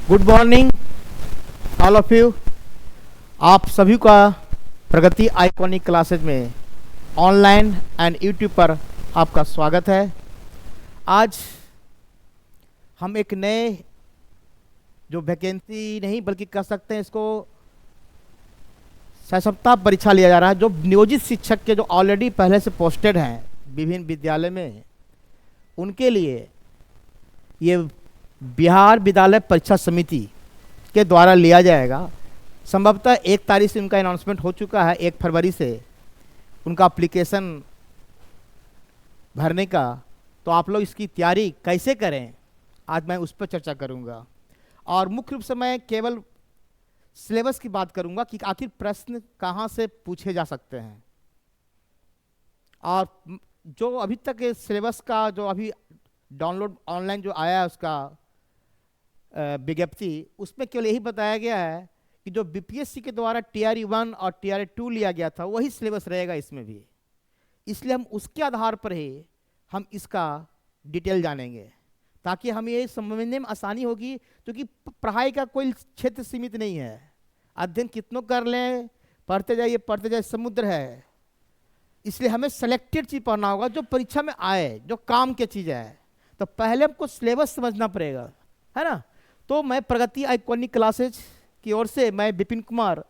Good morning all of you. आप सभी का प्रगति आइकॉनिक क्लासेज में ऑनलाइन एंड यूट्यूब पर आपका स्वागत है। आज हम एक नए जो वैकेंसी नहीं बल्कि कह सकते हैं इसको सप्ताह परीक्षा लिया जा रहा है, जो नियोजित शिक्षक के जो ऑलरेडी पहले से पोस्टेड हैं विभिन्न विद्यालय में, उनके लिए ये बिहार विद्यालय परीक्षा समिति के द्वारा लिया जाएगा। संभवतः 1 तारीख से उनका अनाउंसमेंट हो चुका है, 1 फरवरी से उनका एप्लीकेशन भरने का। तो आप लोग इसकी तैयारी कैसे करें, आज मैं उस पर चर्चा करूंगा। और मुख्य रूप से मैं केवल सिलेबस की बात करूंगा कि आखिर प्रश्न कहाँ से पूछे जा सकते हैं। और जो अभी तक सिलेबस का जो अभी डाउनलोड ऑनलाइन जो आया है उसका विज्ञप्ति, उसमें केवल यही बताया गया है कि जो बीपीएससी के द्वारा टीआरई 1 और टीआरई 2 लिया गया था वही सिलेबस रहेगा इसमें भी। इसलिए हम उसके आधार पर ही हम इसका डिटेल जानेंगे ताकि हमें ये समझने में आसानी होगी, क्योंकि पढ़ाई का कोई क्षेत्र सीमित नहीं है। अध्ययन कितनों कर लें, पढ़ते जाइए समुद्र है। इसलिए हमें सेलेक्टेड चीज़ पढ़ना होगा जो परीक्षा में आए, जो काम की चीज़ है। तो पहले हमको सिलेबस समझना पड़ेगा, है ना। तो मैं प्रगति आइकॉनिक क्लासेज की ओर से मैं विपिन कुमार,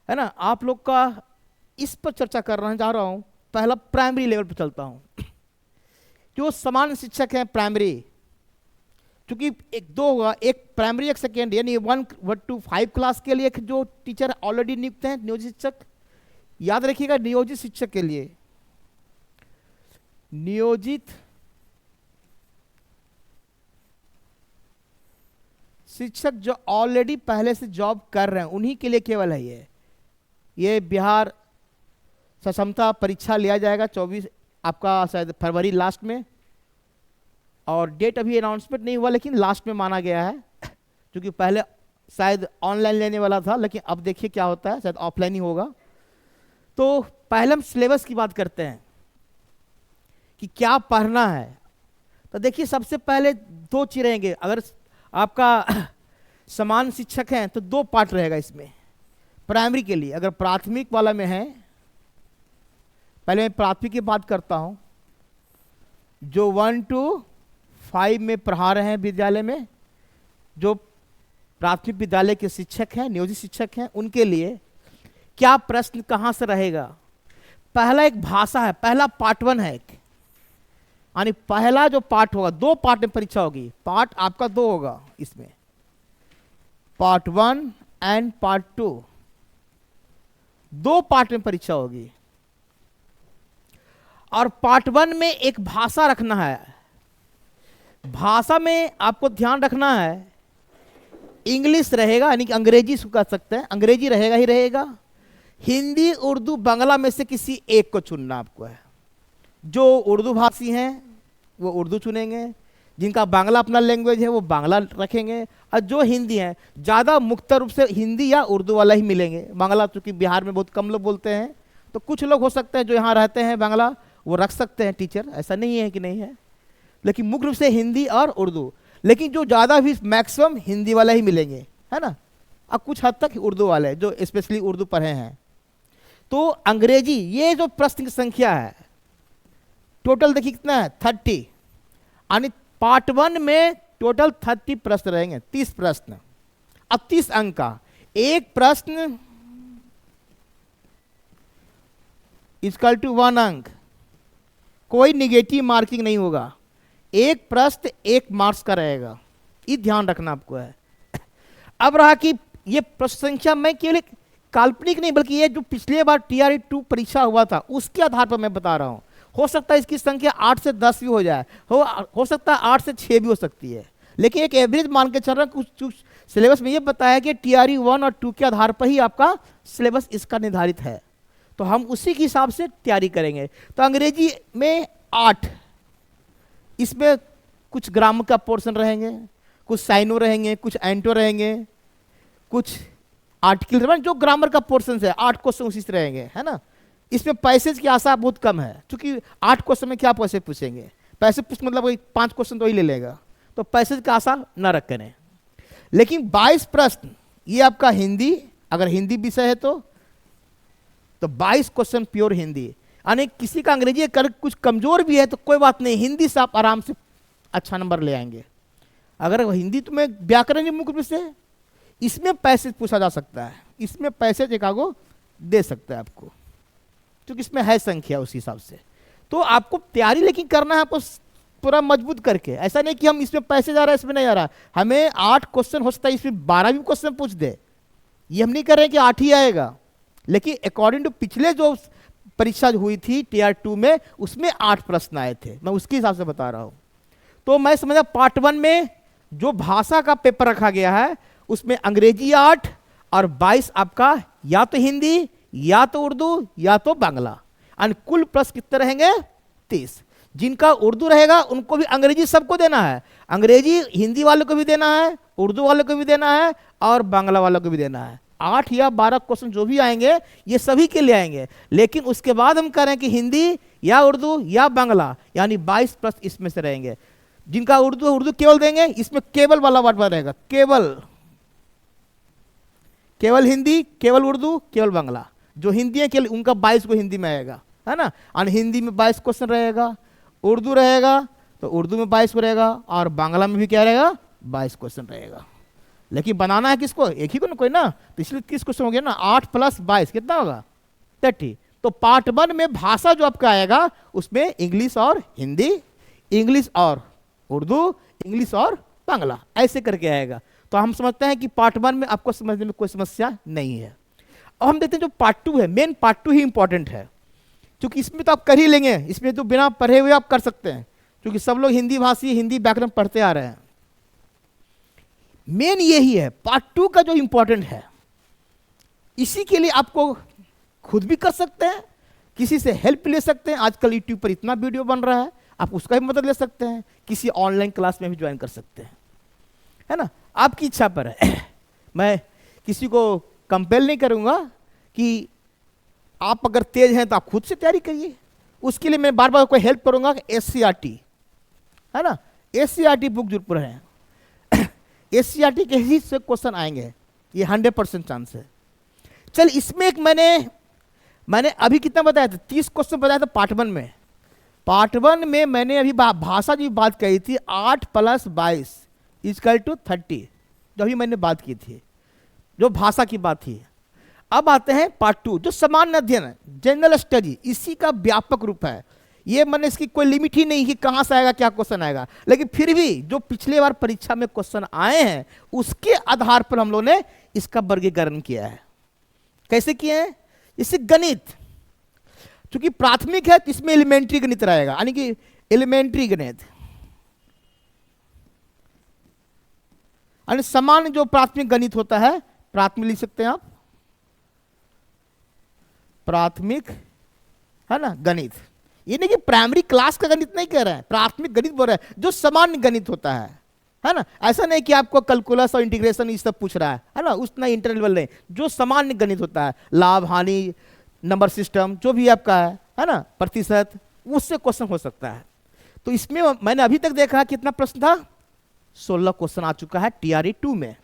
है ना, आप लोग का इस पर चर्चा करना चाह रहा हूँ। पहला प्राइमरी लेवल पर चलता हूँ। जो समान शिक्षक हैं प्राइमरी, क्योंकि 2 होगा, एक प्राइमरी एक सेकेंड, यानी 1 to 5 क्लास के लिए जो टीचर ऑलरेडी नियुक्त हैं नियोजित शिक्षक। याद रखिएगा, नियोजित शिक्षक के लिए नियोजित शिक्षक जो ऑलरेडी पहले से जॉब कर रहे हैं उन्हीं के लिए केवल है ये बिहार सक्षमता परीक्षा लिया जाएगा 24 आपका शायद फरवरी लास्ट में। और डेट अभी अनाउंसमेंट नहीं हुआ, लेकिन लास्ट में माना गया है, क्योंकि पहले शायद ऑनलाइन लेने वाला था, लेकिन अब देखिए क्या होता है, शायद ऑफलाइन ही होगा। तो पहले हम सिलेबस की बात करते हैं कि क्या पढ़ना है। तो देखिए, सबसे पहले 2 चीज़ रहेंगे। अगर आपका समान शिक्षक हैं तो 2 पार्ट रहेगा इसमें प्राइमरी के लिए। अगर प्राथमिक वाला में है, पहले मैं प्राथमिक की बात करता हूं, जो 1 to 5 में पढ़ा रहे हैं विद्यालय में, जो प्राथमिक विद्यालय के शिक्षक हैं, नियोजित शिक्षक हैं, उनके लिए क्या प्रश्न कहां से रहेगा। पहला एक भाषा है, पहला पार्ट 1 है, यानी पहला जो पार्ट होगा, 2 पार्ट में परीक्षा होगी। पार्ट आपका 2 होगा इसमें, पार्ट 1 एंड पार्ट 2, 2 पार्ट में परीक्षा होगी। और पार्ट 1 में एक भाषा रखना है। भाषा में आपको ध्यान रखना है, इंग्लिश रहेगा, यानी कि अंग्रेजी कह सकते हैं, अंग्रेजी रहेगा ही रहेगा। हिंदी, उर्दू, बांग्ला में से किसी एक को चुनना आपको है। जो उर्दू भाषी हैं वो उर्दू चुनेंगे, जिनका बांग्ला अपना लैंग्वेज है वो बांग्ला रखेंगे, और जो हिंदी हैं, ज़्यादा मुख्य रूप से हिंदी या उर्दू वाला ही मिलेंगे। बांग्ला चूँकि बिहार में बहुत कम लोग बोलते हैं, तो कुछ लोग हो सकते हैं जो यहाँ रहते हैं बांग्ला वो रख सकते हैं टीचर, ऐसा नहीं है कि नहीं है, लेकिन मुख्य रूप से हिंदी और उर्दू। लेकिन जो ज़्यादा भी मैक्सिमम हिंदी वाला ही मिलेंगे, है ना, और कुछ हद तक उर्दू वाले जो स्पेशली उर्दू पढ़े हैं। तो अंग्रेजी, ये जो प्रश्न की संख्या है टोटल देखिए कितना है, 30, यानी पार्ट 1 में टोटल 30 प्रश्न रहेंगे, 30 प्रश्न। अब 30 अंक का एक प्रश्न इक्वल टू 1 अंक, कोई निगेटिव मार्किंग नहीं होगा। एक प्रश्न 1 मार्क्स का रहेगा, ये ध्यान रखना आपको है। अब रहा कि ये प्रश्न संख्या मैं केवल काल्पनिक नहीं, बल्कि ये जो पिछले बार टीआरई 2 परीक्षा हुआ था उसके आधार पर मैं बता रहा हूं। हो सकता है इसकी संख्या 8 से 10 भी हो जाए, हो सकता है 8 से 6 भी हो सकती है, लेकिन एक एवरेज मान के चल रहा है। कुछ सिलेबस में ये बताया कि टीआरई 1 और 2 के आधार पर ही आपका सिलेबस इसका निर्धारित है, तो हम उसी के हिसाब से तैयारी करेंगे। तो अंग्रेजी में 8, इसमें कुछ ग्रामर का पोर्शन रहेंगे, कुछ साइनो रहेंगे, कुछ एंटो रहेंगे, कुछ आर्टिकल, जो ग्रामर का पोर्शन है 8 क्वेश्चन उसी से रहेंगे, है ना। इसमें पैसेज की आशा बहुत कम है, क्योंकि 8 क्वेश्चन में क्या पैसे पूछेंगे, पैसे पूछ मतलब 5 क्वेश्चन तो ही ले लेगा, तो पैसेज की आशा न रखें। लेकिन 22 प्रश्न ये आपका हिंदी, अगर हिंदी विषय है तो 22 क्वेश्चन प्योर हिंदी। यानी किसी का अंग्रेजी अगर कुछ कमजोर भी है तो कोई बात नहीं, हिंदी से आप आराम से अच्छा नंबर ले आएंगे। अगर हिंदी तो में व्याकरण मुख्य विषय, इसमें पैसे पूछा जा सकता है, इसमें पैसे चिकागो दे सकता है आपको, क्योंकि इसमें है संख्या उस हिसाब से। तो आपको तैयारी लेकिन करना है आपको पूरा मजबूत करके, ऐसा नहीं कि हम इसमें पैसे जा रहा है इसमें नहीं जा रहा। हमें 8 क्वेश्चन हो सकता है, इसमें 12 भी क्वेश्चन पूछ दे, ये हम नहीं कर रहे हैं कि 8 ही आएगा, लेकिन अकॉर्डिंग टू पिछले जो परीक्षा हुई थी टीआर 2 में, उसमें 8 प्रश्न आए थे, मैं उसके हिसाब से बता रहा हूं। तो मैं समझा पार्ट 1 में जो भाषा का पेपर रखा गया है उसमें अंग्रेजी 8 और 22 आपका या तो हिंदी या तो उर्दू या तो बांग्ला, और कुल प्रश्न कितने रहेंगे 30। जिनका उर्दू रहेगा उनको भी अंग्रेजी सबको देना है, अंग्रेजी हिंदी वालों को भी देना है, उर्दू वालों को भी देना है और बांग्ला वालों को भी देना है। 8 या 12 क्वेश्चन जो भी आएंगे ये सभी के लिए आएंगे, लेकिन उसके बाद हम कह रहे हैं कि हिंदी या उर्दू या बांग्ला, यानी 22 प्रश्न इसमें से रहेंगे। जिनका उर्दू केवल देंगे, इसमें केवल वाला वर्ड रहेगा, केवल हिंदी, केवल उर्दू, केवल बांग्ला। जो हिंदी है केवल उनका 22 को हिंदी में आएगा, है ना। और हिंदी में 22 क्वेश्चन रहेगा, उर्दू रहेगा तो उर्दू में 22 को रहेगा, और बांग्ला में भी क्या रहेगा 22 क्वेश्चन रहेगा। लेकिन बनाना है किसको, एक ही को ना कोई ना, तो इसलिए 30 क्वेश्चन हो गया ना, 8 + 22 कितना होगा 30। तो पार्ट 1 में भाषा जो आपका आएगा उसमें इंग्लिश और हिंदी, इंग्लिश और उर्दू, इंग्लिश और बांग्ला, ऐसे करके आएगा। तो हम समझते हैं कि पार्ट 1 में आपको समझने में कोई समस्या नहीं है। और हम देखते हैं जो पार्ट 2 है, मेन पार्ट 2 ही इंपॉर्टेंट है, क्योंकि इसमें तो आप कर ही लेंगे, इसमें तो बिना पढ़े हुए आप कर सकते हैं, क्योंकि सब लोग हिंदी भाषी हिंदी व्याकरण पढ़ते आ रहे हैं। मेन यही है पार्ट 2 का जो इंपॉर्टेंट है, इसी के लिए आपको खुद भी कर सकते हैं, किसी से हेल्प ले सकते हैं। आजकल यूट्यूब पर इतना वीडियो बन रहा है, आप उसका भी मदद ले सकते हैं, किसी ऑनलाइन क्लास में भी ज्वाइन कर सकते हैं, है ना, आपकी इच्छा पर है। मैं किसी को कंपेल नहीं करूंगा कि आप अगर तेज हैं तो आप खुद से तैयारी करिए, उसके लिए मैं बार बार कोई हेल्प करूंगा। SCRT है ना, SCRT बुक जरूर पढ़ें, SCRT के ही से क्वेश्चन आएंगे, ये 100% चांस है। चल इसमें एक मैंने अभी कितना बताया था, 30 क्वेश्चन बताया था पार्ट 1 में। पार्ट 1 में मैंने अभी भाषा की बात कही थी, 8 + 22 = 30, जो अभी मैंने बात की थी, जो भाषा की बात थी। अब आते हैं पार्ट 2 जो सामान्य अध्ययन है, जनरल स्टडी, इसी का व्यापक रूप है। ये मैंने इसकी कोई लिमिट ही नहीं कि कहां से आएगा क्या क्वेश्चन आएगा, लेकिन फिर भी जो पिछले बार परीक्षा में क्वेश्चन आए हैं उसके आधार पर हम लोगों ने इसका वर्गीकरण किया है। कैसे किए हैं, इससे गणित, क्योंकि प्राथमिक है तो इसमें एलिमेंट्री गणित रहेगा, यानी कि एलिमेंट्री गणित, यानी सामान्य जो प्राथमिक गणित होता है, प्राथमिक लिख सकते हैं आप, प्राथमिक है ना गणित। ये नहीं कि प्राइमरी क्लास का गणित नहीं कह रहे हैं, प्राथमिक गणित बोल रहे हैं, जो सामान्य गणित होता है ना। ऐसा नहीं कि आपको कैलकुलस और इंटीग्रेशन ये सब पूछ रहा है ना, उतना इंटर लेवल नहीं, जो सामान्य गणित होता है, लाभ हानि, नंबर सिस्टम, जो भी आपका है ना, प्रतिशत, उससे क्वेश्चन हो सकता है। तो इसमें मैंने अभी तक देखा कितना प्रश्न था, 16 क्वेश्चन आ चुका है TRE 2 में,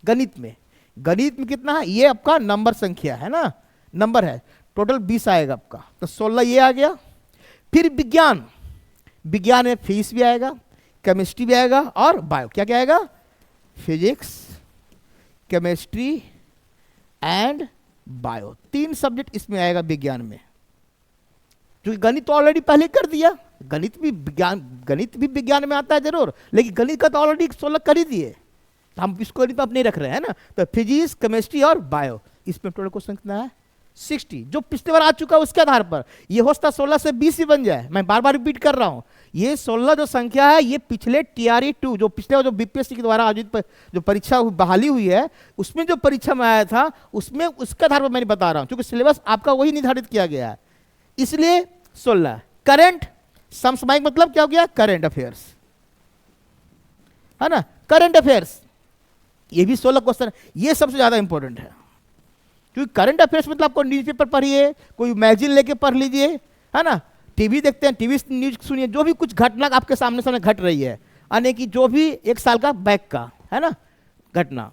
गणित में। गणित में कितना है, ये आपका नंबर संख्या है ना, नंबर है, टोटल 20 आएगा आपका, तो 16 ये आ गया। फिर विज्ञान, विज्ञान में फिजिक्स भी आएगा, केमिस्ट्री भी आएगा और बायो, क्या क्या आएगा, physics, chemistry and bio, 3 subject इसमें आएगा विज्ञान में। क्योंकि गणित तो ऑलरेडी पहले कर दिया, गणित भी विज्ञान में आता है जरूर, लेकिन गणित का तो ऑलरेडी 16 कर ही दिए, तो हम इसको गणित अपने रख रहे हैं ना। तो फिजिक्स, केमिस्ट्री और बायो, इसमें टोटल क्वेश्चन कितना है 60, जो पिछले बार आ चुका है उसके आधार पर। ये हो सकता 16 से 20 ही बन जाए, मैं बार बार रिपीट कर रहा हूं। ये 16 जो संख्या है, ये पिछले TRE 2 जो पिछले जो BPSC के द्वारा आयोजित जो परीक्षा बहाली हुई है, उसमें जो परीक्षा में आया था, उसमें उसके आधार पर मैं बता रहा हूं, क्योंकि सिलेबस आपका वही निर्धारित किया गया है, इसलिए 16। करंट, समसामयिक मतलब क्या हो गया, करंट अफेयर्स, है ना, करंट अफेयर्स, ये भी 16 क्वेश्चन, ये सबसे ज्यादा इंपॉर्टेंट है। क्योंकि करंट अफेयर्स मतलब आपको न्यूज़पेपर पढ़िए, कोई मैगजीन लेके पढ़ लीजिए, है ना, टीवी देखते हैं, टीवी न्यूज सुनिए, जो भी कुछ घटना आपके सामने घट रही है, यानी कि जो भी 1 साल का बैक का, है ना, घटना।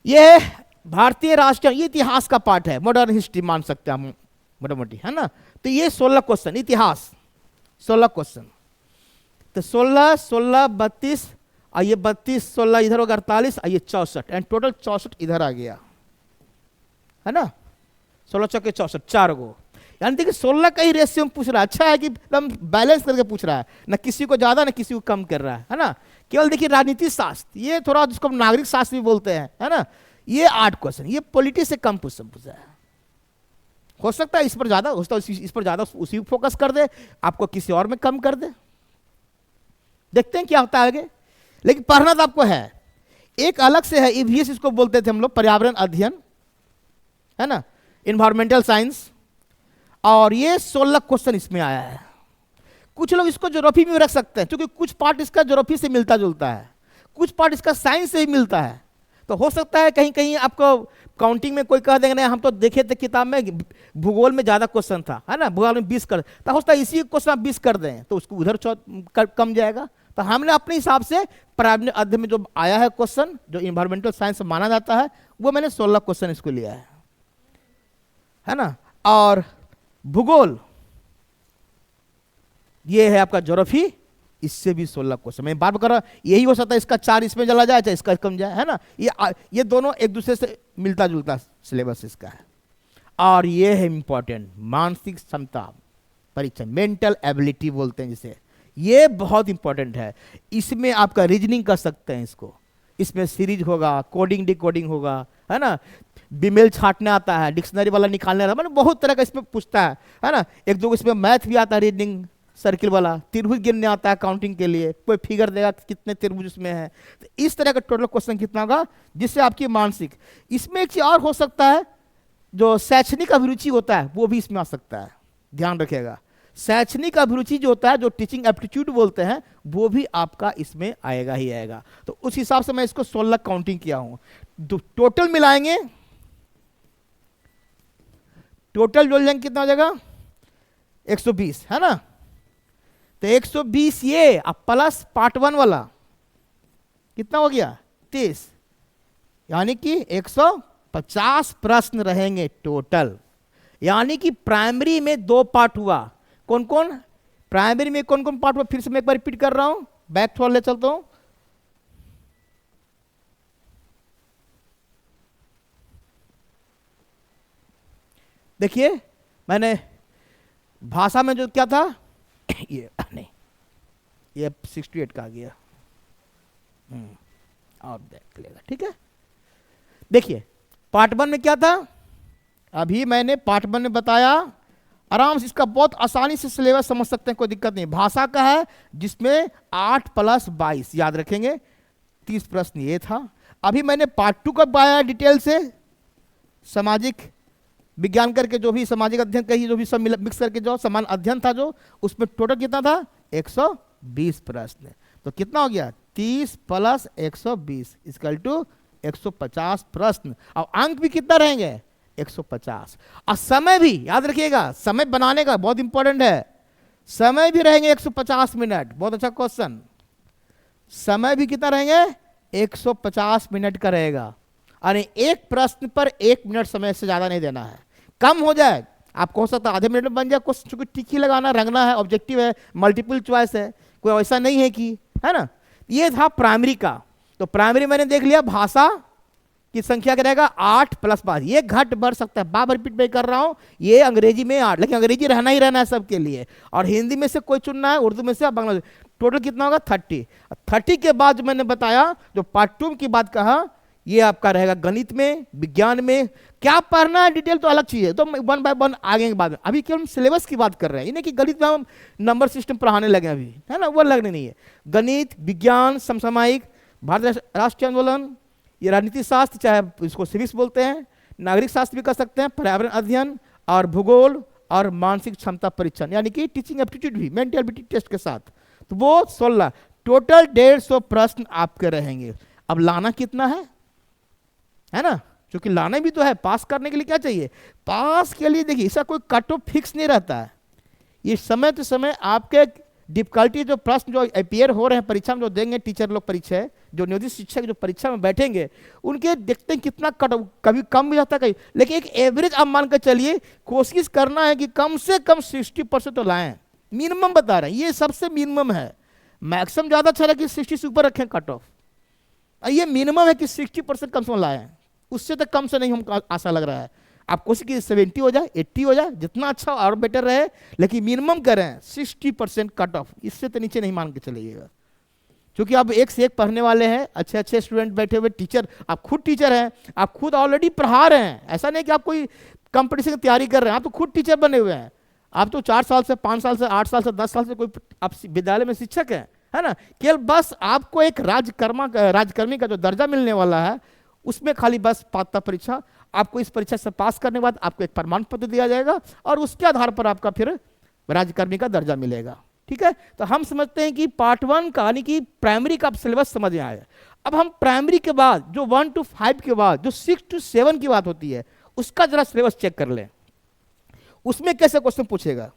ये भारतीय राष्ट्रीय, ये इतिहास का पार्ट है, मॉडर्न हिस्ट्री मान सकते हैं हम मोटा मोटी, है ना। तो ये 16 क्वेश्चन इतिहास, 16 क्वेश्चन। तो 16 16 32, और ये 32 16 इधर होगा 48, और ये 64, एंड टोटल 64 इधर आ गया, है ना। 16 चौके 64, 4 गो, यानी देखिए 16 का ही रेशियो में पूछ रहा है। अच्छा है कि एकदम बैलेंस करके पूछ रहा है, ना किसी को ज्यादा ना किसी को कम कर रहा है ना। केवल देखिए राजनीति शास्त्र, ये थोड़ा जिसको नागरिक शास्त्र भी बोलते हैं, है ना, ये 8 क्वेश्चन, ये पॉलिटी से कम पूछा है। हो सकता है इस पर ज्यादा, हो सकता है इस पर ज्यादा उसी पर फोकस कर दे, आपको किसी और में कम कर दे। देखते हैं क्या होता है आगे, लेकिन पढ़ना तो आपको है। एक अलग से है ईवीएस, इसको बोलते थे हम लोग, पर्यावरण अध्ययन, है ना, इन्वायरमेंटल साइंस, और ये 16 क्वेश्चन इसमें आया है। कुछ लोग इसको ज्योग्राफी में रख सकते हैं, क्योंकि कुछ पार्ट इसका ज्योग्राफी से मिलता जुलता है, कुछ पार्ट इसका साइंस से ही मिलता है। तो हो सकता है कहीं कहीं आपको काउंटिंग में कोई कह देंगे नहीं, हम तो देखे थे किताब में भूगोल में ज्यादा क्वेश्चन था, है ना, भूगोल में 20 कर, तो हो सकता है इसी क्वेश्चन आप 20 कर दें तो उसको उधर कम जाएगा। तो हमने अपने हिसाब से पर्यावरण अध्ययन में जो आया है क्वेश्चन, जो इन्वायरमेंटल साइंस माना जाता है, वो मैंने 16 क्वेश्चन इसको लिया है ना। और भूगोल ये है आपका ज्योग्राफी, इससे भी 16 क्वेश्चन। मैं बात कर रहा हूं, यही हो सकता है इसका 4 इसमें चला जाए, चाहे इसका कम जाए, है ना। ये दोनों एक दूसरे से मिलता जुलता सिलेबस इसका है। और ये है इंपॉर्टेंट, मानसिक क्षमता परीक्षण, मेंटल एबिलिटी बोलते हैं जिसे, ये बहुत इंपॉर्टेंट है। इसमें आपका रीजनिंग कर सकते हैं इसको, इसमें सीरीज होगा, कोडिंग डिकोडिंग होगा, है ना, बीमेल छाटने आता है, डिक्शनरी वाला निकालने आता है, मतलब बहुत तरह का इसमें पूछता है ना। एक दो इसमें मैथ भी आता है, रीजनिंग सर्किल वाला, त्रिभुज गिनने आता है काउंटिंग के लिए, कोई फिगर देगा कितने त्रिभुज उसमें है। तो इस तरह का टोटल क्वेश्चन कितना होगा, जिससे आपकी मानसिक, इसमें एक चीज और हो सकता है, जो शैक्षणिक अभिरुचि होता है वो भी इसमें आ सकता है, ध्यान रखिएगा। शैक्षणिक अभिरुचि जो होता है, जो टीचिंग एप्टीट्यूड बोलते हैं, वो भी आपका इसमें आएगा ही आएगा। तो उस हिसाब से मैं इसको 16 काउंटिंग किया हूं। टोटल मिलाएंगे, टोटल जोड़ लेंगे कितना हो जाएगा, 120, है ना। तो 120 ये, अब प्लस पार्ट 1 वाला कितना हो गया, 30, यानी कि 150 प्रश्न रहेंगे टोटल। यानी कि प्राइमरी में 2 पार्ट हुआ। कौन कौन प्राइमरी में कौन कौन पार्ट हुआ, फिर से मैं एक बार रिपीट कर रहा हूं, बैक थोड़ा ले चलता हूं। देखिए मैंने भाषा में जो क्या था, ये नहीं, ये 68 का आ गया, और देख लेगा, ठीक है। देखिए पार्ट 1 में क्या था, अभी मैंने पार्ट 1 में बताया, आराम से इसका बहुत आसानी से सिलेबस समझ सकते हैं, कोई दिक्कत नहीं। भाषा का है जिसमें 8 + 22 याद रखेंगे, 30 प्रश्न ये था। अभी मैंने पार्ट 2 का बताया डिटेल से, सामाजिक विज्ञान करके जो भी सामाजिक अध्ययन कही, जो भी सब मिक्स करके जो समान अध्ययन था, जो उसमें टोटल कितना था, 120 प्रश्न। तो कितना हो गया, 30 + 120 = 150 प्रश्न। और अंक भी कितना रहेंगे, 150। और समय भी याद रखिएगा, समय बनाने का बहुत इंपॉर्टेंट है, समय भी रहेंगे 150 मिनट। बहुत अच्छा क्वेश्चन, समय भी कितना रहेंगे, 150 मिनट का रहेगा। अरे एक प्रश्न पर 1 मिनट समय से ज्यादा नहीं देना है, कम हो जाए आपको हो सकता है आधे मिनट में बन जाए क्वेश्चन, चूंकि टिक ही लगाना, रंगना है, ऑब्जेक्टिव है, मल्टीपल चॉइस है, कोई ऐसा नहीं है कि, है ना। ये था प्राइमरी का। तो प्राइमरी मैंने देख लिया, भाषा की संख्या क्या रहेगा, 8 + 5, ये घट बढ़ सकता है, बार रिपीट मैं कर रहा हूं। ये अंग्रेजी में 8, लेकिन अंग्रेजी रहना ही रहना है सबके लिए, और हिंदी में से कोई चुनना है, उर्दू में से, बांग्ला। टोटल कितना होगा, 30। 30 के बाद जो मैंने बताया, जो पार्ट 2 की बात कहा, ये आपका रहेगा गणित में, विज्ञान में क्या पढ़ना है डिटेल तो अलग चीज है, तो 1 बाय 1 आगे के बाद में। अभी केवल सिलेबस की बात कर रहे हैं, इन्हें कि गणित में हम नंबर सिस्टम पढ़ाने लगे अभी, है ना, वो लगने नहीं है। गणित, विज्ञान, समसामयिक, भारत राष्ट्रीय आंदोलन, ये राजनीति शास्त्र, चाहे इसको सिविक्स बोलते हैं, नागरिक शास्त्र भी कर सकते हैं, पर्यावरण अध्ययन, और भूगोल, और मानसिक क्षमता परीक्षण, यानी कि टीचिंग एप्टीट्यूड भी मेंटल एबिलिटी टेस्ट के साथ। तो वो 16 टोटल 150 प्रश्न आपके रहेंगे। अब लाना कितना है ना, क्योंकि लाना भी तो है, पास करने के लिए क्या चाहिए, पास के लिए देखिए इसका कोई कट ऑफ फिक्स नहीं रहता है, ये समय तो समय आपके डिफिकल्टी जो प्रश्न जो अपियर हो रहे हैं परीक्षा में जो देंगे टीचर लोग परीक्षा जो नियोजित शिक्षक जो परीक्षा में बैठेंगे उनके देखते हैं कितना कट, कभी कम भी जाता है कहीं, लेकिन एक एवरेज आप मान कर चलिए कोशिश करना है कि कम से कम 60% तो लाएं, मिनिमम बता रहे हैं, ये सबसे मिनिमम है। मैक्सिमम ज़्यादा अच्छा कि 60 से ऊपर रखें कट ऑफ, ये मिनिमम है कि 60% कम से कम लाएं, उससे तो कम से नहीं हमको आशा लग रहा है। आप कोशिश कीजिए 70 हो जाए, 80 हो जाए, जितना अच्छा और बेटर रहे, लेकिन मिनिमम करें 60% कट ऑफ, इससे तो नीचे नहीं मान के चलिएगा। क्योंकि आप एक से एक पढ़ने वाले हैं, अच्छे अच्छे स्टूडेंट बैठे हुए, टीचर आप खुद टीचर हैं, आप खुद ऑलरेडी पढ़ा रहे हैं, ऐसा नहीं कि आप कोई कंपटीशन की तैयारी कर रहे हैं, आप तो खुद टीचर बने हुए हैं। आप तो 4 साल से 5 साल से 8 साल से 10 साल से कोई आप विद्यालय में शिक्षक हैं, है ना। केवल बस आपको एक राजकर्मी का जो दर्जा मिलने वाला है, उसमें खाली बस पात्रता परीक्षा, आपको इस परीक्षा से पास करने के बाद आपको एक प्रमाण पत्र दिया जाएगा और उसके आधार पर आपका फिर राजकर्मी का दर्जा मिलेगा। ठीक है, तो हम समझते हैं कि पार्ट 1 का यानी कि प्राइमरी का सिलेबस समझ में आया। अब हम प्राइमरी के बाद जो 1 to 5 के बाद जो 6 to 7 की बात होती है उसका जरा सिलेबस चेक कर लें, उसमें कैसे क्वेश्चन पूछेगा।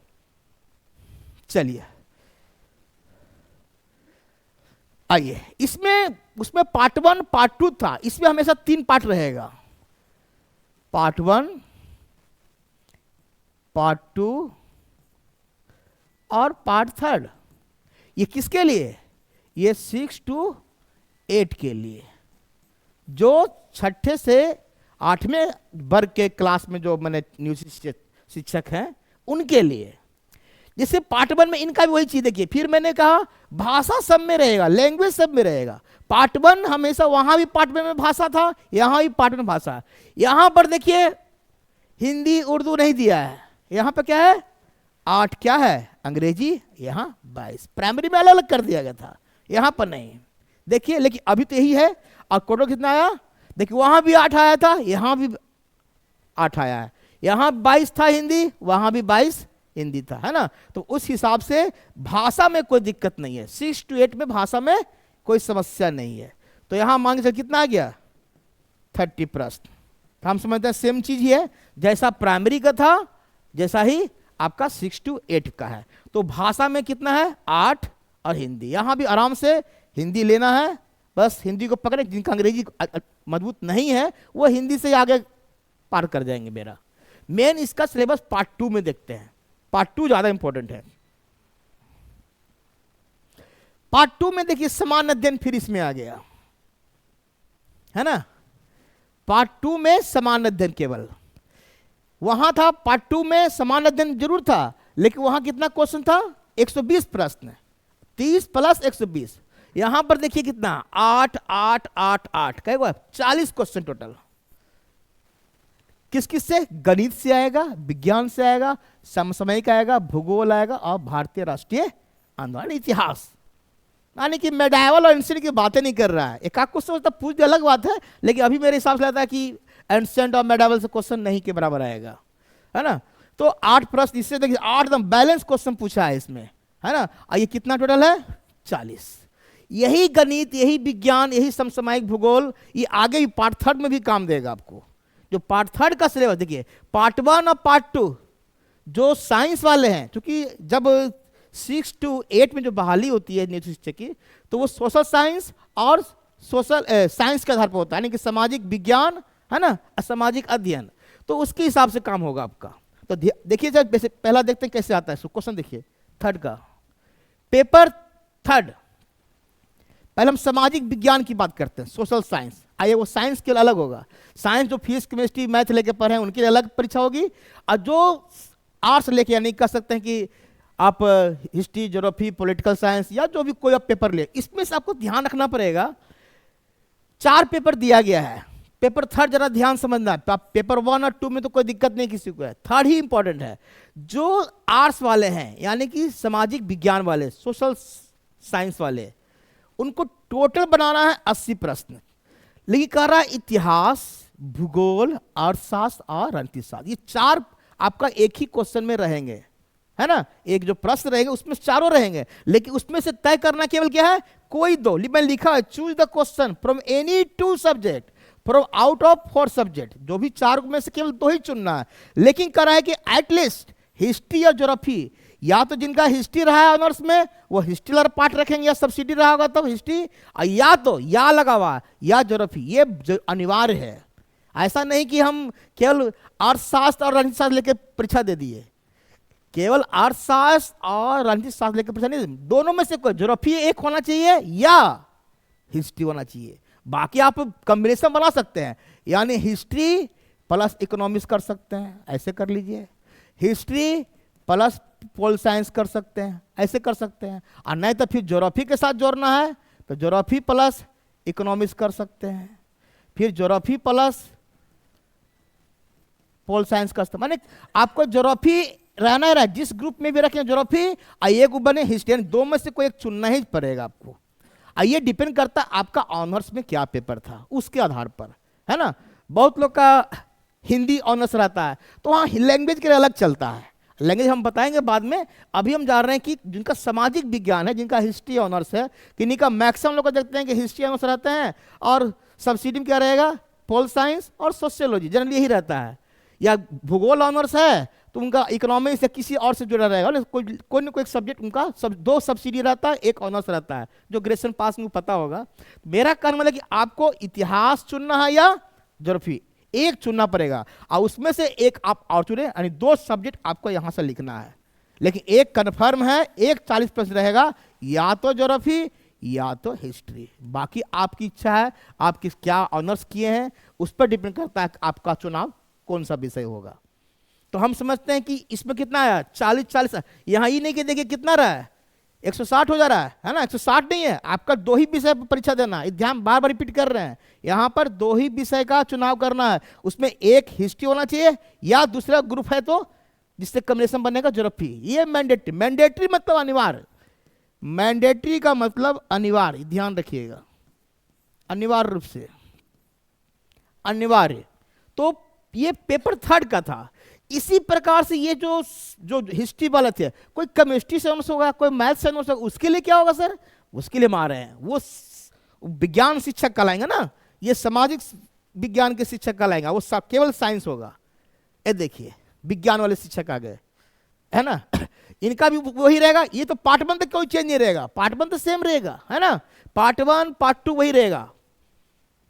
चलिए आइए, उसमें पार्ट 1 पार्ट 2 था, इसमें हमेशा 3 पार्ट रहेगा, पार्ट 1 पार्ट 2 और पार्ट 3। ये किसके लिए, ये 6 to 8 के लिए, जो 6ठे से 8वें वर्ग के क्लास में जो मैंने नियोजित शिक्षक हैं उनके लिए। जैसे पार्ट 1 में इनका भी वही चीज देखिए, फिर मैंने कहा भाषा सब में रहेगा, लैंग्वेज सब में रहेगा। पार्ट 1 हमेशा वहां भी पार्ट 1 में भाषा था, यहां भी पार्ट 1 में भाषा। यहां पर देखिए हिंदी उर्दू नहीं दिया है, यहां पर क्या है 8, क्या है अंग्रेजी, यहां 22। प्राइमरी में अलग अलग कर दिया गया था, यहां पर नहीं देखिए, लेकिन अभी तो यही है। और कोटो कितना आया देखिए, वहां भी 8 आया था, यहां भी 8 आया है, यहां 22 था हिंदी, वहां भी 22 हिंदी था, है ना। तो उस हिसाब से भाषा में कोई दिक्कत नहीं है, 6 to 8 में भाषा में कोई समस्या नहीं है। तो यहां मांग से कितना आ गया 30 प्रश्न। तो हम समझते हैं सेम चीज ही है, जैसा प्राइमरी का था जैसा ही आपका 6 to 8 का है। तो भाषा में कितना है 8, और हिंदी यहां भी आराम से हिंदी लेना है, बस हिंदी को पकड़े, जिनका अंग्रेजी मजबूत नहीं है वो हिंदी से आगे पार कर जाएंगे। मेरा मेन इसका सिलेबस पार्ट 2 में देखते हैं, पार्ट 2 ज्यादा इंपॉर्टेंट है। पार्ट 2 में देखिए समान अध्ययन फिर इसमें आ गया, है ना। पार्ट 2 में समान अध्ययन, केवल वहां था पार्ट 2 में समान अध्ययन जरूर था, लेकिन वहां कितना क्वेश्चन था 120 प्रश्न, 30 + 120। यहां पर देखिए कितना 8 8 8 8 कहेगा 40 क्वेश्चन टोटल। किस किस से, गणित से आएगा, विज्ञान से आएगा, समसामयिक आएगा, भूगोल आएगा, और भारतीय राष्ट्रीय आंदोलन इतिहास। यानी कि मेडाइवल और एंशिएंट की बातें नहीं कर रहा है, एक आध क्वेश्चन तो पूछ अलग बात है, लेकिन अभी मेरे हिसाब से लगता है कि एंशिएंट और मेडाइवल से क्वेश्चन नहीं के बराबर आएगा, है ना। तो 8 प्रश्न इससे देखिए 8 एकदम बैलेंस क्वेश्चन पूछा है इसमें, है ना। और ये कितना टोटल है 40। यही गणित, यही विज्ञान, यही समसामयिक भूगोल, ये आगे भी पार्ट 3 में भी काम देगा आपको। जो पार्ट 3 का सिलेबस देखिए, पार्ट 1 और पार्ट 2 जो साइंस वाले हैं, क्योंकि जब 6 to 8 में जो बहाली होती है नियोजित शिक्षक की, तो वो सोशल साइंस और सोशल साइंस के आधार पर होता है, यानी कि सामाजिक विज्ञान, है ना, सामाजिक अध्ययन। तो उसके हिसाब से काम होगा आपका। तो देखिए जब पहला देखते हैं कैसे आता है क्वेश्चन। देखिए 3rd का पेपर 3rd, पहले हम सामाजिक विज्ञान की बात करते हैं, सोशल साइंस। आइए वो साइंस के लिए अलग होगा, साइंस जो फिजिक्स केमिस्ट्री मैथ लेके पढ़े हैं उनके लिए अलग परीक्षा होगी, और जो आर्ट्स लेके यानी कह सकते हैं कि आप हिस्ट्री, ज्योग्राफी, पॉलिटिकल साइंस या जो भी कोई आप पेपर ले, इसमें से आपको ध्यान रखना पड़ेगा 4 पेपर दिया गया है। पेपर 3rd जरा ध्यान समझना है, पेपर 1 और 2 में तो कोई दिक्कत नहीं किसी को है, 3rd ही इंपॉर्टेंट है। जो आर्ट्स वाले हैं यानी कि सामाजिक विज्ञान वाले, सोशल साइंस वाले, उनको टोटल बनाना है 80 प्रश्न। लेकिन कह रहा है इतिहास, भूगोल, अर्थशास्त्र और रणनीतिशास्त्र, ये 4 आपका एक ही क्वेश्चन में रहेंगे, है ना। एक जो प्रश्न रहेंगे उसमें चारों रहेंगे, लेकिन उसमें से तय करना केवल क्या है, कोई 2। मैंने लिखा है choose the question from any 2 subject from out of 4 subject, जो भी 4 में से केवल 2 ही चुनना है। लेकिन कह रहा है कि एटलीस्ट हिस्ट्री और ज्योग्राफी या तो जिनका हिस्ट्री रहा है ऑनर्स में वो हिस्ट्री वाला पार्ट रखेंगे, या सब्सिडी रहा होगा तब हिस्ट्री, या तो या लगा हुआ या ज्योग्राफी, ये अनिवार्य है। ऐसा नहीं कि हम केवल अर्थशास्त्र और राजनीति शास्त्र लेकर परीक्षा दे दिए, केवल अर्थशास्त्र और राजनीतिक शास्त्र लेकर परीक्षा नहीं, दोनों में से कोई ज्योग्राफी एक होना चाहिए या हिस्ट्री होना चाहिए। बाकी आप कॉम्बिनेशन बना सकते हैं, यानी हिस्ट्री प्लस इकोनॉमिक्स कर सकते हैं, ऐसे कर लीजिए, हिस्ट्री प्लस पोल साइंस कर सकते हैं, ऐसे कर सकते हैं। और नहीं तो फिर ज्योग्राफी के साथ जोड़ना है तो ज्योग्राफी प्लस इकोनॉमिक्स कर सकते हैं, फिर ज्योग्राफी प्लस पोल साइंस कर सकते हैं। माने आपको ज्योग्राफी रहना ही रहा, जिस ग्रुप में भी रखें ज्योग्राफी, आइए को बने हिस्ट्री, दो में से कोई एक चुनना ही पड़ेगा आपको। आइए डिपेंड करता है आपका ऑनर्स में क्या पेपर था उसके आधार पर, है ना। बहुत लोग का हिंदी ऑनर्स रहता है तो वहाँ लैंग्वेज के लिए अलग चलता है, लैंग्वेज हम बताएंगे बाद में। अभी हम जान रहे हैं कि जिनका सामाजिक विज्ञान है, जिनका हिस्ट्री ऑनर्स है, किन्हीं का मैक्सिमम लोग देखते हैं कि हिस्ट्री ऑनर्स रहते हैं, और सब्सिडी में क्या रहेगा, पोल साइंस और सोशियोलॉजी, जनरली यही रहता है। या भूगोल ऑनर्स है तो उनका इकोनॉमिक्स या किसी और से जुड़ा रहेगा, कोई ना कोई एक सब्जेक्ट उनका दो सब्सिडी रहता है, एक ऑनर्स रहता है, जो ग्रेजुएशन पास में पता होगा। मेरा कहना मतलब कि आपको इतिहास चुनना है या ज्योग्राफी, एक चुनना पड़ेगा, और उसमें से एक आप और चुने, यानी दो सब्जेक्ट आपको यहां से लिखना है। लेकिन एक कन्फर्म है, एक 40% रहेगा, या तो ज्योग्राफी या तो हिस्ट्री। बाकी आपकी इच्छा है, आप किस क्या ऑनर्स किए हैं उस पर डिपेंड करता है आपका चुनाव कौन सा विषय होगा। तो हम समझते हैं कि इसमें कितना आया, 40-40, यहां ही नहीं कि देखिए कितना रहा है, 160 हो जा रहा है ना। 160 नहीं है, आपका दो ही विषय पर परीक्षा देना है, ध्यान बार बार रिपीट कर रहे हैं, यहां पर दो ही विषय का चुनाव करना है, उसमें एक हिस्ट्री होना चाहिए या दूसरा ग्रुप है तो जिससे कॉम्बिनेशन बनेगा ज्योग्राफी। ये मैंडेटरी, मैंडेटरी मतलब अनिवार्य, मैंडेटरी का मतलब अनिवार्य, ध्यान रखिएगा, अनिवार्य रूप से अनिवार्य। तो ये पेपर थर्ड का था। इसी प्रकार से ये जो हिस्ट्री वाले थे, कोई केमिस्ट्री से ऑनर्स होगा, कोई मैथ से ऑनर्स होगा, उसके लिए क्या होगा सर, उसके लिए मार रहे हैं, वो विज्ञान शिक्षक कहलाएंगे ना, ये सामाजिक विज्ञान के शिक्षक कहलाएंगे, वो केवल साइंस होगा। ये देखिए विज्ञान वाले शिक्षक आ गए, है ना। इनका भी वही रहेगा, ये तो पार्ट 1 तक कोई चेंज नहीं रहेगा, पार्ट 1 तो सेम रहेगा, है ना। पार्ट 1 पार्ट 2 वही रहेगा,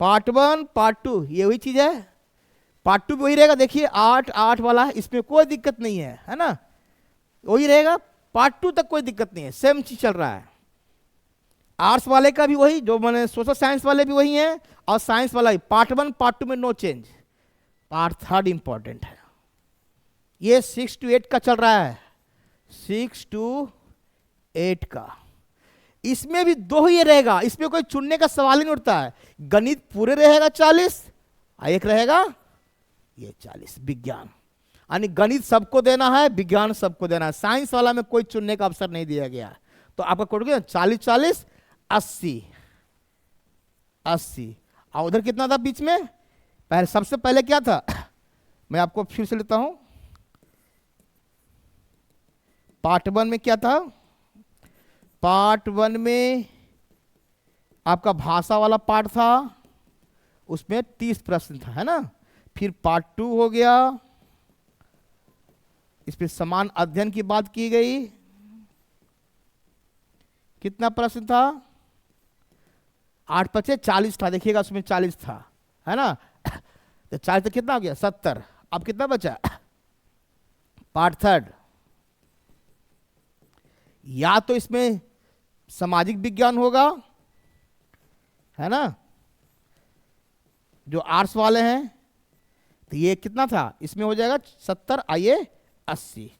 पार्ट 1 पार्ट 2 ये वही चीज है, पार्ट 2 भी वही रहेगा। देखिए 8 वाला, इसमें कोई दिक्कत नहीं है ना, वही रहेगा, पार्ट 2 तक कोई दिक्कत नहीं है, सेम चीज चल रहा है। आर्ट्स वाले का भी वही, जो मैंने सोशल साइंस वाले भी वही हैं, और साइंस वाला भी पार्ट 1 पार्ट 2 में नो चेंज। पार्ट 3 इंपॉर्टेंट है, ये 6 to 8 का चल रहा है, 6 to 8 का, इसमें भी दो ही रहेगा, इसमें कोई चुनने का सवाल ही नहीं उठता है। गणित पूरे रहेगा 40, एक रहेगा ये 40 विज्ञान, यानी गणित सबको देना है, विज्ञान सबको देना है, साइंस वाला में कोई चुनने का अवसर नहीं दिया गया। तो आपका कोड क्या, 40-40 80, और उधर कितना था बीच में, पहले सबसे पहले क्या था, मैं आपको फिर से लेता हूं। पार्ट 1 में क्या था, पार्ट 1 में आपका भाषा वाला पार्ट था, उसमें 30 प्रश्न था, है ना। फिर पार्ट 2 हो गया, इस पर समान अध्ययन की बात की गई, कितना प्रश्न था, 8-5 40 था, देखिएगा उसमें 40 था, है ना। तो 40 तो कितना हो गया 70, अब कितना बचा, पार्ट 3, या तो इसमें सामाजिक विज्ञान होगा, है ना, जो आर्ट्स वाले हैं, तो ये कितना था, इसमें हो जाएगा 70, आइए 80,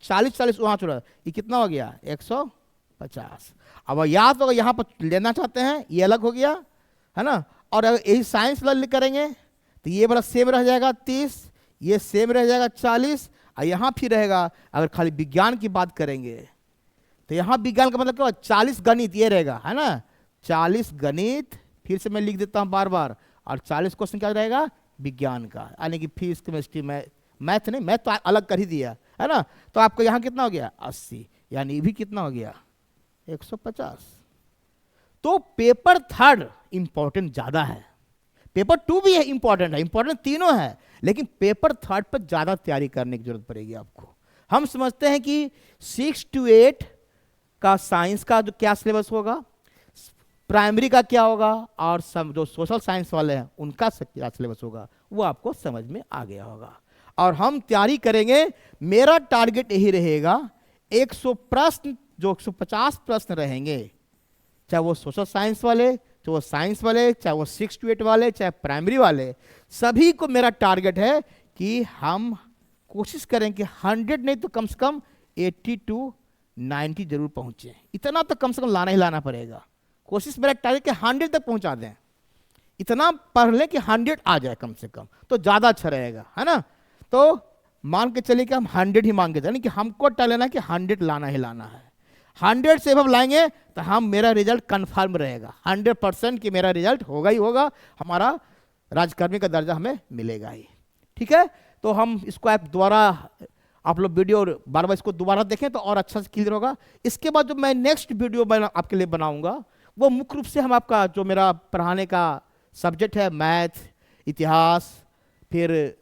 40-40 वहां छोड़ा, ये कितना हो गया 150। अब या तो यहाँ पर लेना चाहते हैं, ये अलग हो गया, है ना। और अगर यही साइंस वाले करेंगे तो ये बड़ा सेम रह जाएगा 30, ये सेम रह जाएगा 40, और यहाँ फिर रहेगा, अगर खाली विज्ञान की बात करेंगे तो यहाँ विज्ञान का मतलब क्या, 40 गणित ये रहेगा, है ना, 40 गणित, फिर से मैं लिख देता हूँ बार बार, और 40 क्वेश्चन क्या रहेगा विज्ञान का, यानी कि फिजिक्स केमिस्ट्री मैथ नहीं, मैथ तो अलग कर ही दिया, है ना। तो आपको यहाँ कितना हो गया 80, यानी ये भी कितना हो गया 150। तो पेपर 3 इंपॉर्टेंट ज्यादा है, पेपर 2 भी है इंपॉर्टेंट है, इंपॉर्टेंट तीनों है, लेकिन पेपर 3 पर ज्यादा तैयारी करने की जरूरत पड़ेगी आपको। हम समझते हैं कि 6 to 8 का साइंस का जो क्या सिलेबस होगा, प्राइमरी का क्या होगा, और जो सोशल साइंस वाले हैं उनका क्या सिलेबस होगा, वो आपको समझ में आ गया होगा। और हम तैयारी करेंगे, मेरा टारगेट यही रहेगा 100 प्रश्न, जो 150 प्रश्न रहेंगे, चाहे वो सोशल साइंस वाले, चाहे वो साइंस वाले, चाहे वो 6 to 8 वाले, चाहे प्राइमरी वाले, सभी को मेरा टारगेट है कि हम कोशिश करें कि 100 नहीं तो कम से कम 80 to 90 जरूर पहुंचे। इतना तो कम से कम लाना ही लाना पड़ेगा। कोशिश मेरा टारगेट कि 100 तक पहुंचा दें, इतना पढ़ लें कि 100 आ जाए कम से कम, तो ज़्यादा अच्छा रहेगा, है ना। तो मान के चलिए कि हम 100 ही मान के चलें कि हमको टालेना कि 100 लाना ही लाना है। 100 से हम लाएंगे तो हम मेरा रिजल्ट कन्फर्म रहेगा, 100% कि मेरा रिजल्ट होगा ही होगा, हमारा राजकर्मी का दर्जा हमें मिलेगा ही। ठीक है, तो हम इसको आप दोबारा, आप लोग वीडियो बार बार इसको दोबारा देखें तो और अच्छा से क्लियर होगा। इसके बाद जो मैं नेक्स्ट वीडियो आपके लिए बनाऊंगा वो मुख्य रूप से हम आपका जो मेरा पढ़ाने का सब्जेक्ट है, मैथ, इतिहास, फिर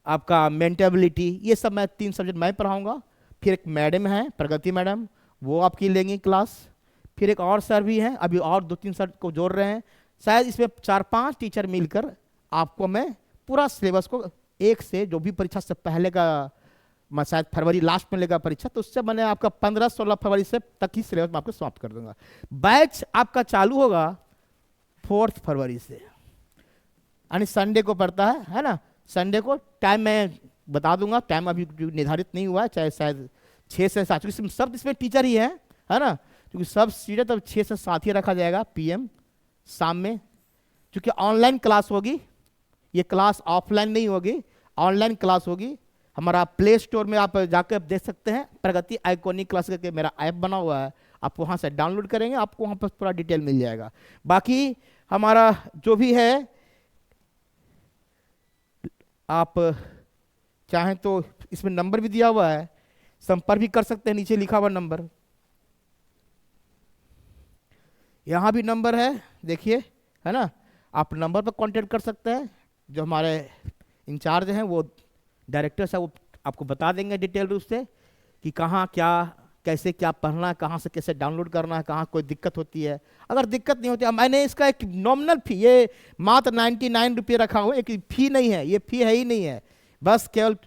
आपका मेंटेबिलिटी, ये सब मैं 3 सब्जेक्ट मैं पढ़ाऊंगा। फिर एक मैडम है प्रगति मैडम, वो आपकी लेंगी क्लास। फिर एक और सर भी हैं, अभी और 2-3 सर को जोड़ रहे हैं। शायद इसमें 4-5 टीचर मिलकर आपको मैं पूरा सिलेबस को एक से, जो भी परीक्षा से पहले का, मैं शायद फरवरी लास्ट में लेगा परीक्षा, तो उससे मैंने आपका 15-16 फरवरी से तक ही सिलेबस मैं आपको समाप्त कर दूंगा। बैच आपका चालू होगा 4 फरवरी से, यानी संडे को पड़ता है ना। संडे को टाइम मैं बता दूंगा, टाइम अभी निर्धारित नहीं हुआ है, चाहे शायद 6 से 7, क्योंकि सब इसमें टीचर ही है ना, क्योंकि सब सीधे तब 6 से 7 ही रखा जाएगा PM शाम में, क्योंकि ऑनलाइन क्लास होगी, ये क्लास ऑफलाइन नहीं होगी, ऑनलाइन क्लास होगी। हमारा प्ले स्टोर में आप जाकर देख सकते हैं, प्रगति आइकॉनिक क्लास करके मेरा ऐप बना हुआ है, आप वहाँ से डाउनलोड करेंगे, आपको वहाँ पर पूरा डिटेल मिल जाएगा। बाकी हमारा जो भी है, आप चाहें तो इसमें नंबर भी दिया हुआ है, संपर्क भी कर सकते हैं, नीचे लिखा हुआ नंबर, यहाँ भी नंबर है, देखिए, है ना। आप नंबर पर कांटेक्ट कर सकते हैं, जो हमारे इंचार्ज हैं वो डायरेक्टर साहब वो आपको बता देंगे डिटेल रूप से कि कहाँ क्या कैसे क्या पढ़ना है, कहाँ से कैसे डाउनलोड करना है, कहाँ कोई दिक्कत होती है। अगर दिक्कत नहीं होती, मैंने इसका एक नॉमिनल फी, ये मात्र 99 रुपये रखा हुआ, एक फी नहीं है, ये फी है ही नहीं है, बस केवल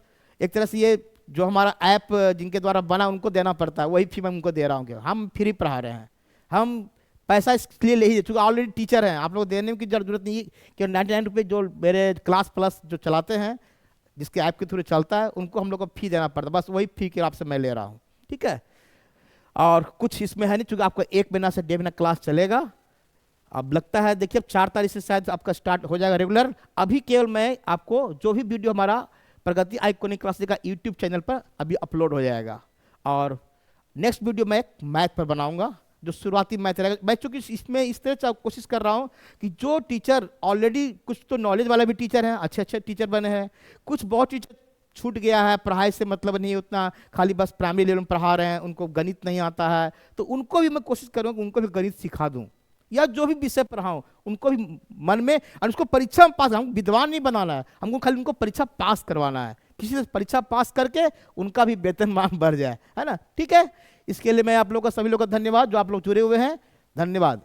एक तरह से ये जो हमारा ऐप जिनके द्वारा बना उनको देना पड़ता है, वही फी मैं उनको दे रहा हूँ। हम फ्री पढ़ा रहे हैं, हम पैसा इसलिए ले ही, चूँकि ऑलरेडी टीचर हैं, आप लोग देने की जरूरत नहीं कि 99 रुपये जो मेरे क्लास प्लस जो चलाते हैं, जिसके ऐप के थ्रू चलता है, उनको हम लोग को फी देना पड़ता है, बस वही फी के आपसे मैं ले रहा हूँ। ठीक है, और कुछ इसमें है नहीं, चूँकि आपको 1 महीना से 1.5 महीना क्लास चलेगा। अब लगता है देखिए, अब 4 तारीख से शायद आपका स्टार्ट हो जाएगा रेगुलर। अभी केवल मैं आपको जो भी वीडियो हमारा प्रगति आइकॉनिक क्लासेस का यूट्यूब चैनल पर अभी अपलोड हो जाएगा, और नेक्स्ट वीडियो मैं मैथ पर बनाऊंगा, जो शुरुआती मैथ रहेगा। मैं चूँकि इसमें इस तरह से कोशिश कर रहा हूँ कि जो टीचर ऑलरेडी, कुछ तो नॉलेज वाला भी टीचर हैं, अच्छे अच्छे टीचर बने हैं, कुछ बहुत टीचर छूट गया है, पढ़ाई से मतलब नहीं उतना, खाली बस प्राइमरी लेवल में पढ़ा रहे हैं, उनको गणित नहीं आता है, तो उनको भी मैं कोशिश करूँ कि उनको भी गणित सिखा दूँ, या जो भी विषय पढ़ाऊँ उनको भी मन में, और उसको परीक्षा में पास, हमको विद्वान नहीं बनाना है, हमको खाली उनको परीक्षा पास करवाना है, किसी से परीक्षा पास करके उनका भी वेतनमान बढ़ जाए, है ना। ठीक है, इसके लिए मैं आप लोग का, सभी लोग का धन्यवाद जो आप लोग जुड़े हुए हैं, धन्यवाद।